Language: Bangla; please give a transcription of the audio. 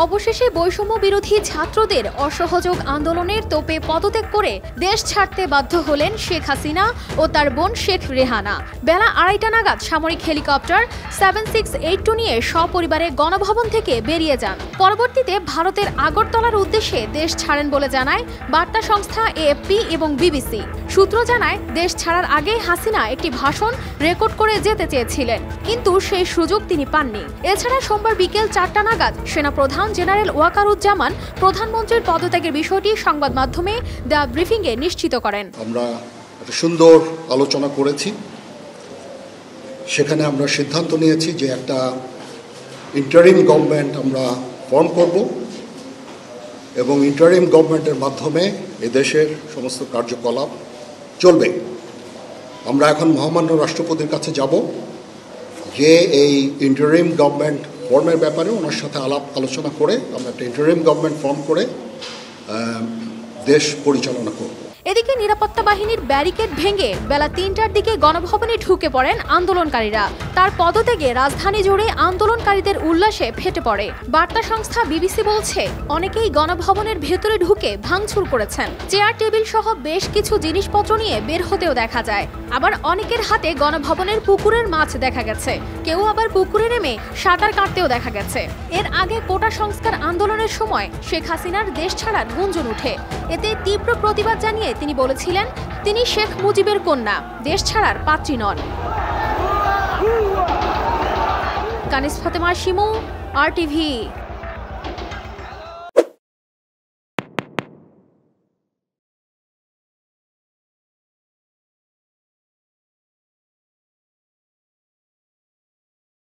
অবশেষে বৈষম্য বিরোধী ছাত্রদের অসহযোগ আন্দোলনের তোপে পদত্যাগ করে দেশ ছাড়তে বাধ্য হলেন শেখ হাসিনা ও তার বোন শেখ রেহানা। বেলা 2:30 নাগাদ সামরিক হেলিকপ্টার 7682 নিয়ে সপরিবারে গণভবন থেকে বেরিয়ে যান। পরবর্তীতে ভারতের আগরতলার উদ্দেশ্যে দেশ ছাড়েন বলে জানায় বার্তা সংস্থা এএফপি এবং বিবিসি। সূত্র জানায়, দেশ ছাড়ার আগে হাসিনা একটি ভাষণ রেকর্ড করে যেতে চেয়েছিলেন, কিন্তু সেই সুযোগ তিনি পাননি। এছাড়া সোমবার বিকেল 4টা নাগাদ সেনাপ্রধান জেনারেল ওয়াকারুজ্জামান প্রধানমন্ত্রীর পদত্যাগের বিষয়টি সংবাদ মাধ্যমে দ্য ব্রিফিংয়ে নিশ্চিত করেন। আমরা একটা সুন্দর আলোচনা করেছি। সেখানে আমরা সিদ্ধান্ত নিয়েছি যে একটা ইন্টারিম গভর্নমেন্ট আমরা ফর্ম করব এবং ইন্টারিম গভর্নমেন্টের মাধ্যমে এদেশের সমস্ত কার্যকলাপ চলবে। আমরা এখন মহামান্য রাষ্ট্রপতির কাছে যাব যে এই ইন্টারিম গভর্নমেন্ট ফর্মের ব্যাপারে ওনার সাথে আলোচনা করে আমরা একটা ইন্টারিম গভর্নমেন্ট ফর্ম করে দেশ পরিচালনা করব। এদিকে নিরাপত্তা বাহিনীর ব্যারিকেড ভেঙে বেলা 3টার দিকে গণভবনে ঢুকে পড়েন আন্দোলনকারীরা। তার পদত্যাগে রাজধানী জুড়ে আন্দোলনকারীদের উল্লাসে ফেটে পড়ে। বার্তা সংস্থা বিবিসি বলছে, অনেকেই গণভবনের ভেতরে ঢুকে ভাঙচুর করেছেন। চেয়ার টেবিল সহ বেশ কিছু জিনিসপত্র নিয়ে বের হতেও দেখা যায়। আবার অনেকের হাতে গণভবনের পুকুরের মাছ দেখা গেছে। কেউ আবার পুকুরে নেমে সাঁতার কাটতেও দেখা গেছে। এর আগে কোটা সংস্কার আন্দোলনের সময় শেখ হাসিনার দেশ ছাড়ার গুঞ্জন উঠে। এতে তীব্র প্রতিবাদ জানিয়ে তিনি বলেছিলেন, তিনি শেখ মুজিবের কন্যা, দেশ ছাড়ার পাত্রী নন। কানিজ ফাতেমা শিমু, RTV।